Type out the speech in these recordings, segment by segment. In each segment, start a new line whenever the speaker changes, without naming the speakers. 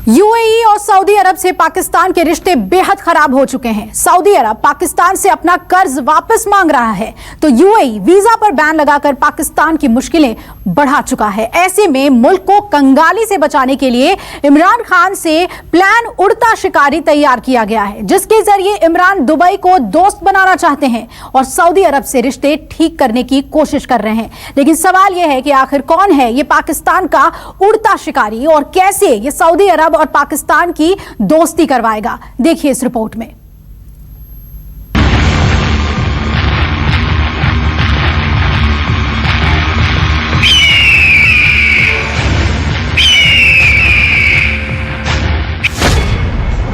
UAE और Saudi अरब से पाकिस्तान के रिश्ते बेहद खराब हो चुके हैं। सऊदी अरब पाकिस्तान से अपना कर्ज वापस मांग रहा है तो यूएई वीजा पर बैन लगाकर पाकिस्तान की मुश्किलें बढ़ा चुका है। ऐसे में मुल्क को कंगाली से बचाने के लिए इमरान खान से प्लान उड़ता शिकारी तैयार किया गया है, जिसके जरिए इमरान दुबई को दोस्त बनाना चाहते हैं और सऊदी अरब से रिश्ते ठीक करने की कोशिश कर रहे हैं। लेकिन सवाल यह है कि आखिर कौन है ये पाकिस्तान का उड़ता शिकारी और कैसे ये सऊदी अरब और पाकिस्तान की दोस्ती करवाएगा। देखिए इस रिपोर्ट में।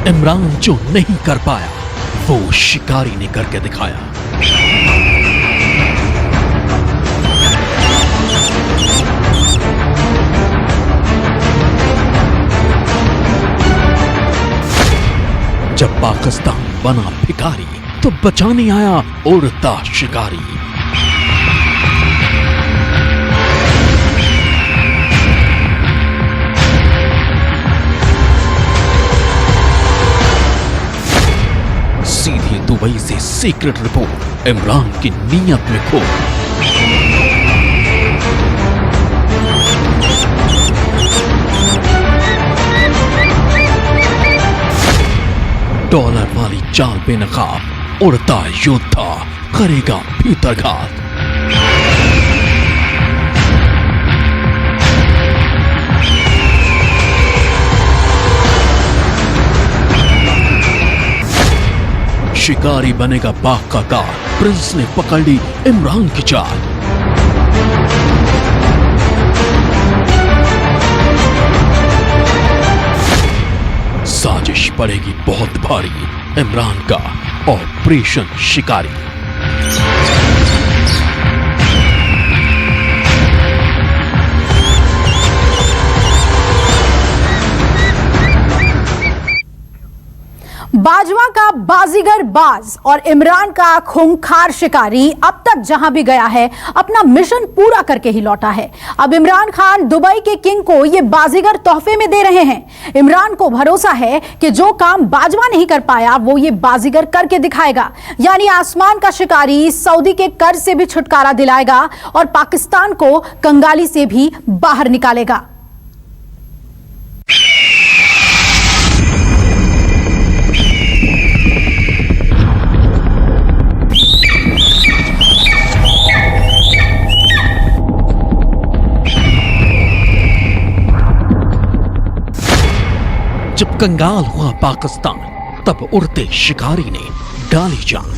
इमरान जो नहीं कर पाया वो शिकारी ने करके दिखाया। जब पाकिस्तान बना भिखारी तो बचाने आया उड़ता शिकारी। सीधे दुबई से सीक्रेट रिपोर्ट, इमरान की नीयत में खो। डॉलर वाली चाल बेनकाब उड़ता योद्धा करेगा भीतरघात। शिकारी बनेगा बाघ का गाल, प्रिंस ने पकड़ ली इमरान की चाल। साजिश पड़ेगी बहुत भारी, इमरान का ऑपरेशन शिकारी।
बाजवा का बाजीगर बाज और इमरान का खूंखार शिकारी अब तक जहां भी गया है अपना मिशन पूरा करके ही लौटा है। अब इमरान खान दुबई के किंग को ये बाजीगर तोहफे में दे रहे हैं। इमरान को भरोसा है कि जो काम बाजवा नहीं कर पाया वो ये बाजीगर करके दिखाएगा, यानी आसमान का शिकारी सऊदी के कर्ज से भी छुटकारा दिलाएगा और पाकिस्तान को कंगाली से भी बाहर निकालेगा।
जब कंगाल हुआ पाकिस्तान तब उड़ते शिकारी ने डाली जान।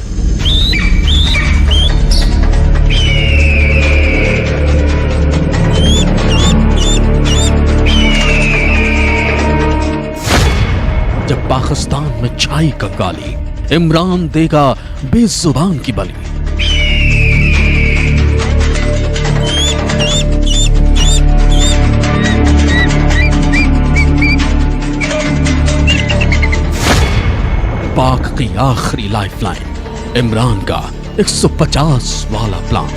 जब पाकिस्तान में छाई कंगाली, इमरान देगा बेजुबान की बलि। पाक की आखिरी लाइफलाइन, इमरान का 150 वाला प्लान।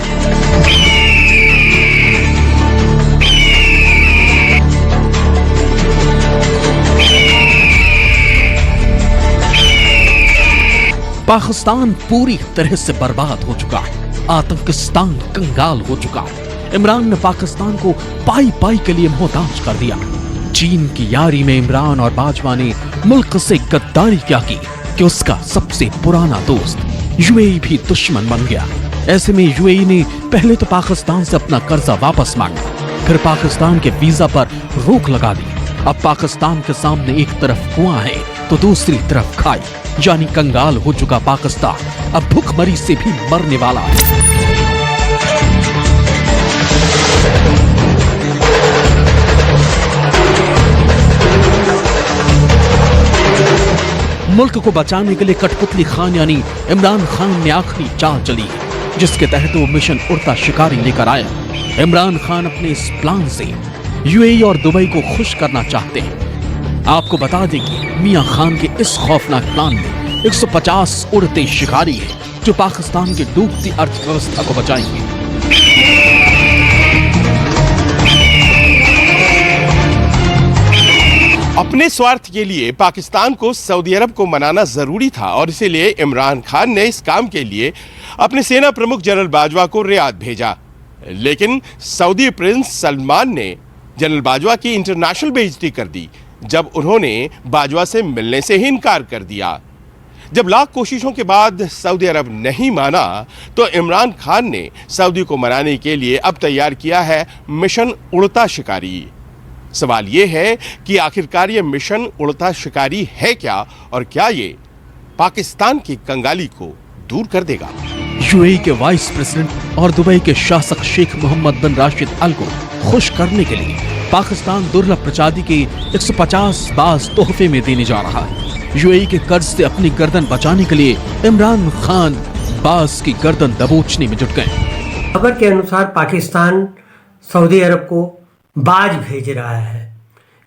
पाकिस्तान पूरी तरह से बर्बाद हो चुका है, आतंकिस्तान कंगाल हो चुका है। इमरान ने पाकिस्तान को पाई पाई के लिए मोहताज कर दिया। चीन की यारी में इमरान और बाजवा ने मुल्क से गद्दारी क्या की कि उसका सबसे पुराना दोस्त यूएई भी दुश्मन बन गया। ऐसे में यूएई ने पहले तो पाकिस्तान से अपना कर्जा वापस मांगा, फिर पाकिस्तान के वीजा पर रोक लगा दी। अब पाकिस्तान के सामने एक तरफ कुआं है तो दूसरी तरफ खाई, यानी कंगाल हो चुका पाकिस्तान अब भूखमरी से भी मरने वाला है। मुल्क को बचाने के लिए कठपुतली खान यानी इमरान खान ने आखिरी चाल चली है, जिसके तहत वो मिशन उड़ता शिकारी लेकर आया। इमरान खान अपने इस प्लान से यूएई और दुबई को खुश करना चाहते हैं। आपको बता दें कि मियां खान के इस खौफनाक प्लान में 150 उड़ते शिकारी हैं जो पाकिस्तान की डूबती अर्थव्यवस्था को बचाएंगे।
अपने स्वार्थ के लिए पाकिस्तान को सऊदी अरब को मनाना जरूरी था और इसीलिए इमरान खान ने इस काम के लिए अपने सेना प्रमुख जनरल बाजवा को रियाद भेजा। लेकिन सऊदी प्रिंस सलमान ने जनरल बाजवा की इंटरनेशनल बेइज्जती कर दी जब उन्होंने बाजवा से मिलने से ही इनकार कर दिया। जब लाख कोशिशों के बाद सऊदी अरब नहीं माना तो इमरान खान ने सऊदी को मनाने के लिए अब तैयार किया है मिशन उड़ता शिकारी। सवाल ये है कि आखिरकार ये मिशन उड़ता शिकारी है क्या और क्या ये पाकिस्तान की कंगाली को दूर कर देगा।
यूएई के वाइस प्रेसिडेंट और दुबई के शासक शेख मोहम्मद बिन राशिद अल को खुश करने के लिए पाकिस्तान दुर्लभ प्रजाति के 150 बाज तोहफे में देने जा रहा है। यूएई के कर्ज से अपनी गर्दन बचाने के लिए इमरान खान बाज की गर्दन दबोचने में जुट गए।
खबर के अनुसार पाकिस्तान सऊदी अरब को बाज भेज रहा है।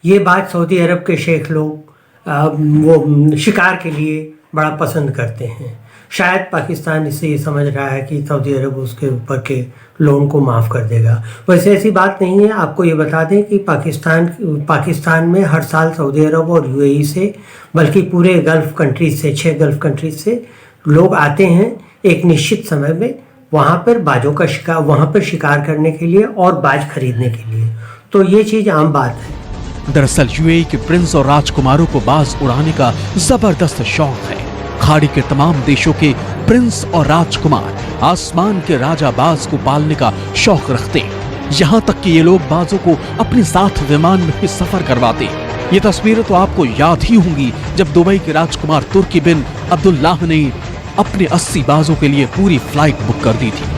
ये बाज सऊदी अरब के शेख लोग वो शिकार के लिए बड़ा पसंद करते हैं। शायद पाकिस्तान इससे ये समझ रहा है कि सऊदी अरब उसके ऊपर के लोन को माफ़ कर देगा। वैसे ऐसी बात नहीं है। आपको ये बता दें कि पाकिस्तान में हर साल सऊदी अरब और यूएई से, बल्कि पूरे गल्फ़ कंट्रीज से, 6 गल्फ़ कंट्रीज से लोग आते हैं एक निश्चित समय में वहाँ पर शिकार करने के लिए और बाज खरीदने के लिए। तो ये चीज़ आम बात है।
दरअसल यूएई के प्रिंस और राजकुमारों को बाज उड़ाने का जबरदस्त शौक है। खाड़ी के तमाम देशों के प्रिंस और राजकुमार आसमान के राजा बाज को पालने का शौक रखते हैं। यहाँ तक कि ये लोग बाजों को अपने साथ विमान में भी सफर करवाते हैं। ये तस्वीरें तो आपको याद ही होंगी जब दुबई के राजकुमार तुर्की बिन अब्दुल्लाह ने अपने 80 बाजों के लिए पूरी फ्लाइट बुक कर दी थी।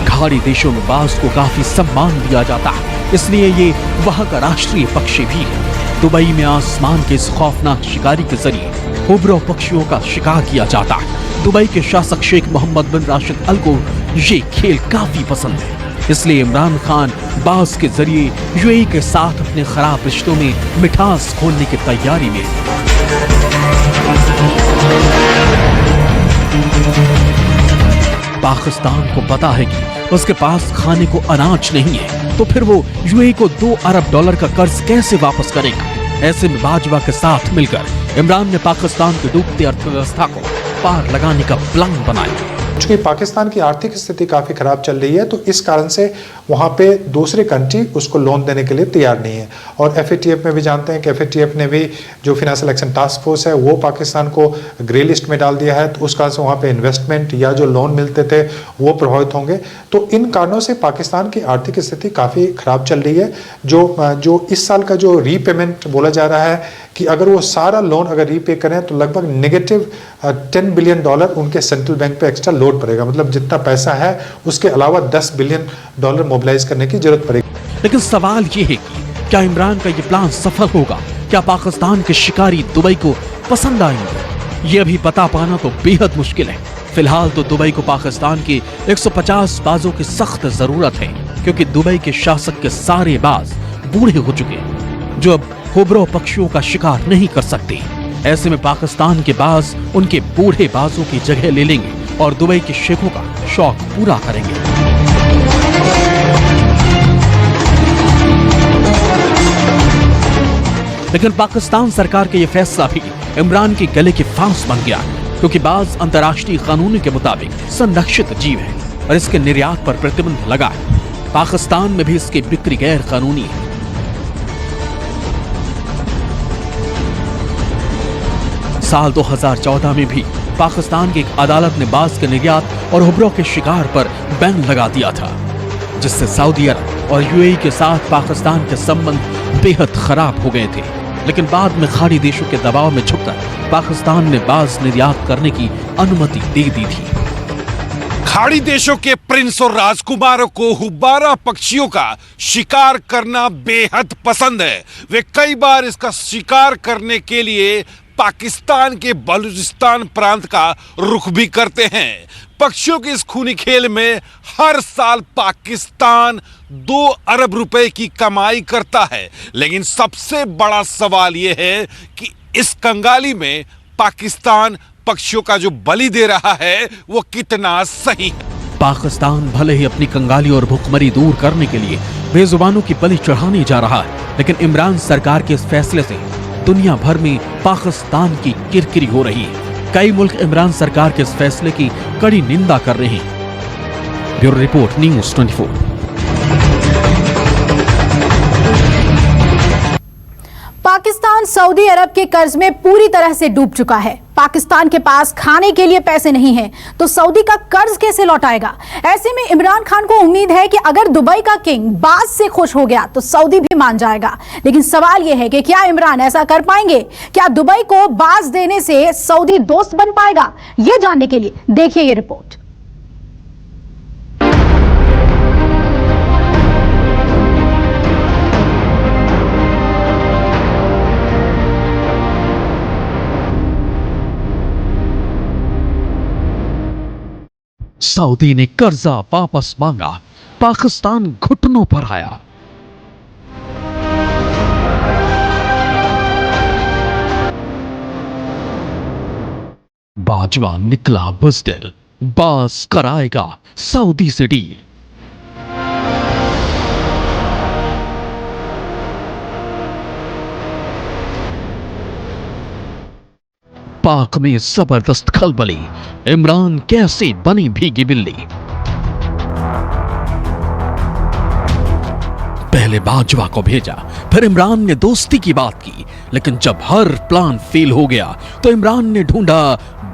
खाड़ी देशों में बाज को काफी सम्मान दिया जाता है, इसलिए ये वहां का राष्ट्रीय पक्षी भी है। दुबई में आसमान के इस खौफनाक शिकारी के जरिए हुबरो पक्षियों का शिकार किया जाता है। दुबई के शासक शेख मोहम्मद बिन राशिद अल को ये खेल काफी पसंद है, इसलिए इमरान खान बाज के जरिए यूएई के साथ अपने खराब रिश्तों में मिठास खोलने की तैयारी में। पाकिस्तान को पता है कि उसके पास खाने को अनाज नहीं है, तो फिर वो यूएई को $2 अरब का कर्ज कैसे वापस करेगा। ऐसे में बाजवा के साथ मिलकर इमरान ने पाकिस्तान की डूबती अर्थव्यवस्था को पार लगाने का प्लान बनाया।
चूंकि पाकिस्तान की आर्थिक स्थिति काफ़ी ख़राब चल रही है, तो इस कारण से वहाँ पे दूसरे कंट्री उसको लोन देने के लिए तैयार नहीं है। और FATF में भी जानते हैं कि FATF ने भी जो फिनेंशियल एक्शन टास्क फोर्स है वो पाकिस्तान को ग्रे लिस्ट में डाल दिया है, तो उस कारण से वहाँ पे इन्वेस्टमेंट या जो लोन मिलते थे वो प्रभावित होंगे। तो इन कारणों से पाकिस्तान की आर्थिक स्थिति काफ़ी ख़राब चल रही है। जो इस साल का जो रीपेमेंट बोला जा रहा है कि अगर वो सारा लोन अगर रीपे करें तो लगभग नेगेटिव $10 बिलियन उनके सेंट्रल बैंक पे एक्स्ट्रा लोड पड़ेगा। मतलब जितना पैसा है उसके अलावा $10 बिलियन मोबिलाइज करने की जरूरत पड़ेगी।
लेकिन सवाल ये है कि क्या इमरान का ये प्लान सफल होगा? क्या पाकिस्तान के शिकारी दुबई को पसंद आएंगे? ये अभी पता पाना तो बेहद मुश्किल है। फिलहाल तो दुबई को पाकिस्तान के 150 बाजों की सख्त जरूरत है, क्योंकि दुबई के शासक के सारे बाज बूढ़े हो चुके हैं जो अब हुबरो पक्षियों का शिकार नहीं कर सकते। ऐसे में पाकिस्तान के बाज उनके बूढ़े बाजों की जगह ले लेंगे और दुबई के शेखों का शौक पूरा करेंगे। लेकिन पाकिस्तान सरकार का यह फैसला भी इमरान के गले की फांस बन गया, क्योंकि बाज अंतर्राष्ट्रीय कानून के मुताबिक संरक्षित जीव है और इसके निर्यात पर प्रतिबंध लगा है। पाकिस्तान में भी इसकी बिक्री गैर कानूनी है। साल 2014 में भी पाकिस्तान की एक अदालत ने बाज के निर्यात और हुबरो के शिकार पर बैन लगा दिया था, जिससे सऊदी अरब और यूएई के साथ पाकिस्तान के संबंध बेहद खराब हो गए थे। लेकिन बाद में खाड़ी देशों के दबाव में झुककर पाकिस्तान ने बाज निर्यात करने की अनुमति दे दी थी।
खाड़ी देशों के प्रिंस और राजकुमारों को हुब्बारा पक्षियों का शिकार करना बेहद पसंद है। वे कई बार इसका शिकार करने के लिए पाकिस्तान के बलूचिस्तान प्रांत का रुख भी करते हैं। पक्षियों के इस खूनी खेल में हर साल पाकिस्तान 2 अरब रुपए की कमाई करता है। लेकिन सबसे बड़ा सवाल यह है कि इस कंगाली में पाकिस्तान पक्षियों का जो बलि दे रहा है वो कितना सही है।
पाकिस्तान भले ही अपनी कंगाली और भुखमरी दूर करने के लिए बेजुबानों की बलि चढ़ाने जा रहा है, लेकिन इमरान सरकार के इस फैसले से दुनिया भर में पाकिस्तान की किरकिरी हो रही है। कई मुल्क इमरान सरकार के इस फैसले की कड़ी निंदा कर रहे हैं। Bureau report, news 24।
Pakistan Saudi Arab के कर्ज में पूरी तरह से डूब चुका है। पाकिस्तान के पास खाने के लिए पैसे नहीं हैं, तो सऊदी का कर्ज कैसे लौटाएगा? ऐसे में इमरान खान को उम्मीद है कि अगर दुबई का किंग बाज से खुश हो गया तो सऊदी भी मान जाएगा। लेकिन सवाल यह है कि क्या इमरान ऐसा कर पाएंगे? क्या दुबई को बाज देने से सऊदी दोस्त बन पाएगा? यह जानने के लिए देखिए ये रिपोर्ट।
सऊदी ने कर्जा वापस मांगा, पाकिस्तान घुटनों पर आया। बाजवा निकला बुज़दिल, बास कराएगा सऊदी से डील। पाक में जबरदस्त खलबली, इमरान कैसे बनी भीगी बिल्ली। पहले बाजवा को भेजा, फिर इमरान ने दोस्ती की बात की, लेकिन जब हर प्लान फेल हो गया तो इमरान ने ढूंढा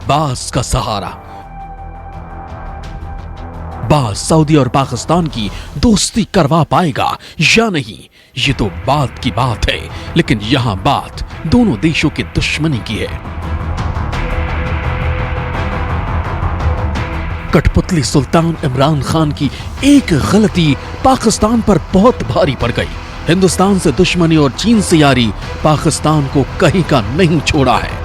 बास का सहारा। बास सऊदी और पाकिस्तान की दोस्ती करवा पाएगा या नहीं, ये तो बात की बात है, लेकिन यहां बात दोनों देशों की दुश्मनी की है। कठपुतली सुल्तान इमरान खान की एक गलती पाकिस्तान पर बहुत भारी पड़ गई। हिंदुस्तान से दुश्मनी और चीन से यारी पाकिस्तान को कहीं का नहीं छोड़ा है।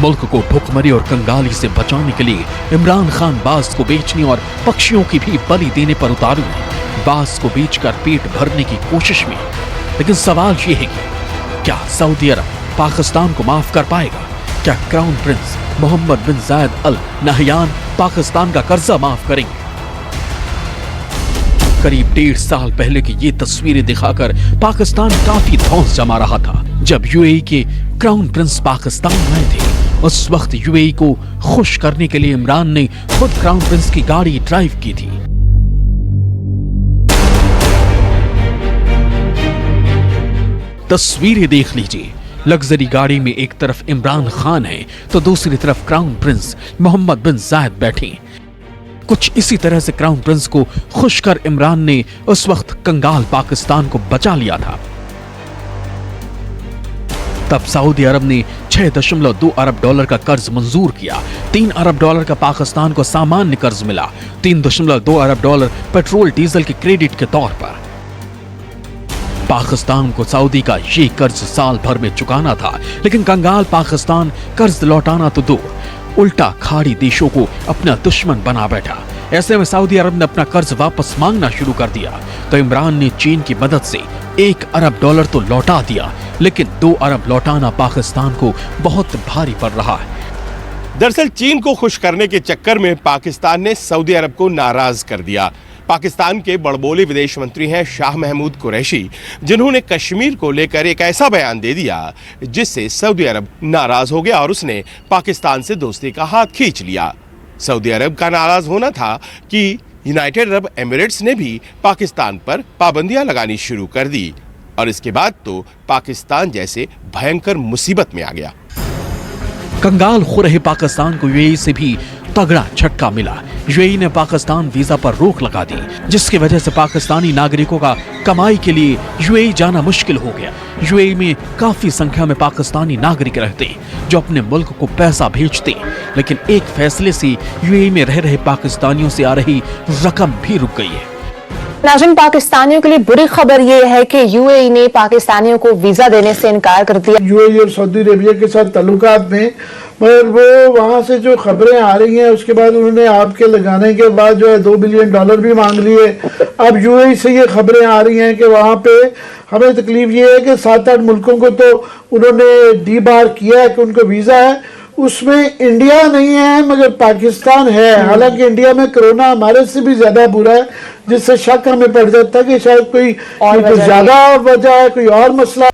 मुल्क को भुखमरी और कंगाली से बचाने के लिए इमरान खान बास को बेचने और पक्षियों की भी बलि देने पर उतारू है, बास को बेचकर पेट भरने की कोशिश में। लेकिन सवाल यह है कि क्या सऊदी अरब पाकिस्तान को माफ कर पाएगा? क्या क्राउन प्रिंस मोहम्मद बिन जायद अल नहयान पाकिस्तान का कर्जा माफ करेंगे? करीब 1.5 साल पहले की ये तस्वीरें दिखाकर पाकिस्तान काफी धौंस जमा रहा था, जब यूएई के क्राउन प्रिंस पाकिस्तान आए थे। उस वक्त यूएई को खुश करने के लिए इमरान ने खुद क्राउन प्रिंस की गाड़ी ड्राइव की थी। तस्वीरें देख लीजिए। लग्जरी गाड़ी में एक तरफ इमरान खान है तो दूसरी तरफ क्राउन प्रिंस मोहम्मद बिन जायद बैठे। कुछ इसी तरह से क्राउन प्रिंस को खुश कर इमरान ने उस वक्त कंगाल पाकिस्तान को बचा लिया था। तब सऊदी अरब ने 6.2 अरब डॉलर का कर्ज मंजूर किया। 3 अरब डॉलर का पाकिस्तान को सामान्य कर्ज मिला। 3.2 अरब डॉलर पेट्रोल डीजल के क्रेडिट के तौर पर। पाकिस्तान को सऊदी का ये कर्ज साल भर में चुकाना था, लेकिन कंगाल पाकिस्तान कर्ज लौटाना तो दूर, उल्टा खाड़ी देशों को अपना दुश्मन बना बैठा। ऐसे में सऊदी अरब ने अपना कर्ज वापस मांगना शुरू कर दिया, तो इमरान ने चीन की मदद से 1 अरब डॉलर तो लौटा दिया, लेकिन 2 अरब लौटाना पाकिस्तान को बहुत भारी पड़ रहा है।
दरअसल चीन को खुश करने के चक्कर में पाकिस्तान ने सऊदी अरब को नाराज कर दिया। पाकिस्तान के बड़बोले विदेश मंत्री हैं शाह महमूद कुरैशी, जिन्होंने कश्मीर को लेकर एक ऐसा बयान दे दिया जिससे सऊदी अरब नाराज हो गया और उसने पाकिस्तान से दोस्ती का हाथ खींच लिया। सऊदी अरब का नाराज होना था कि यूनाइटेड अरब एमिरेट्स ने भी पाकिस्तान पर पाबंदियां लगानी शुरू कर दी, और इसके बाद तो पाकिस्तान जैसे भयंकर मुसीबत में आ गया।
कंगाल हो रहे पाकिस्तान को यूएई से भी तगड़ा झटका मिला। यूएई ने पाकिस्तान वीजा पर रोक लगा दी, जिसकी वजह से पाकिस्तानी नागरिकों का कमाई के लिए यूएई जाना मुश्किल हो गया। यूएई में काफी संख्या में पाकिस्तानी नागरिक रहते जो अपने मुल्क को पैसा भेजते, लेकिन एक फैसले से यूएई में रह रहे पाकिस्तानियों से आ रही रकम भी रुक गई है।
नाज़रीन, पाकिस्तानियों के लिए बुरी खबर यह है कि यूएई ने पाकिस्तानियों को वीजा देने से इनकार कर दिया।
यूएई और सऊदी अरेबिया के साथ ताल्लुकात में, मगर वो वहाँ से जो खबरें आ रही हैं उसके बाद उन्होंने आपके लगाने के बाद जो है $2 बिलियन भी मांग लिए। अब यूएई से ये खबरें आ रही हैं कि वहाँ पे हमें तकलीफ ये है कि 7-8 मुल्कों को तो उन्होंने डी बार किया है कि उनको वीज़ा है, उसमें इंडिया नहीं है मगर पाकिस्तान है। हालांकि इंडिया में कोरोना हमारे से भी ज्यादा बुरा है, जिससे शक हमें पड़ जाता है कि शायद कोई ज्यादा वजह है, कोई और मसला।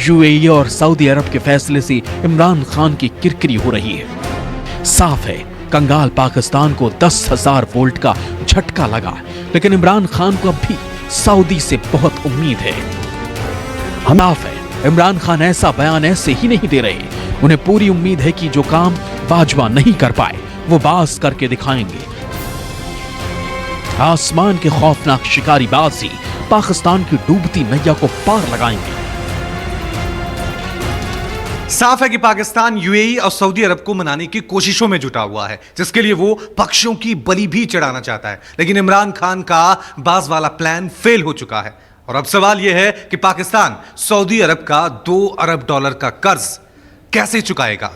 यूएई और सऊदी अरब के फैसले से इमरान खान की किरकिरी हो रही है। साफ है कंगाल पाकिस्तान को 10,000 वोल्ट का झटका लगा, लेकिन इमरान खान को अब भी सऊदी से बहुत उम्मीद है। साफ है इमरान खान ऐसा बयान ऐसे ही नहीं दे रहे, उन्हें पूरी उम्मीद है कि जो काम बाजवा नहीं कर पाए वो बाज करके दिखाएंगे। आसमान के खौफनाक शिकारीबाजी पाकिस्तान की डूबती नैया को पार लगाएंगे।
साफ है कि पाकिस्तान यूएई और सऊदी अरब को मनाने की कोशिशों में जुटा हुआ है, जिसके लिए वो पक्षियों की बलि भी चढ़ाना चाहता है। लेकिन इमरान खान का बाज वाला प्लान फेल हो चुका है और अब सवाल यह है कि पाकिस्तान सऊदी अरब का $2 अरब का कर्ज कैसे चुकाएगा।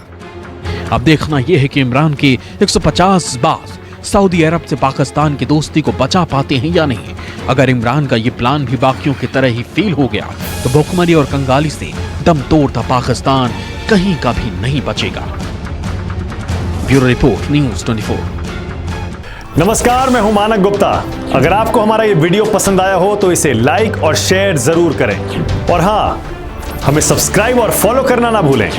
अब देखना यह है कि इमरान के 150 बाज सऊदी अरब से पाकिस्तान की दोस्ती को बचा पाते हैं या नहीं। अगर इमरान का यह प्लान भी बाकियों की तरह ही फेल हो गया तो भुखमरी और कंगाली से दम तोड़ता पाकिस्तान कहीं का भी नहीं बचेगा। Bureau report, news 24।
नमस्कार, मैं हूं मानक गुप्ता। अगर आपको हमारा ये वीडियो पसंद आया हो तो इसे लाइक और शेयर जरूर करें और हाँ, हमें सब्सक्राइब और फॉलो करना ना भूलें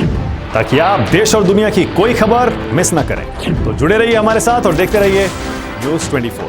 ताकि आप देश और दुनिया की कोई खबर मिस ना करें। तो जुड़े रहिए हमारे साथ और देखते रहिए न्यूज़ 24।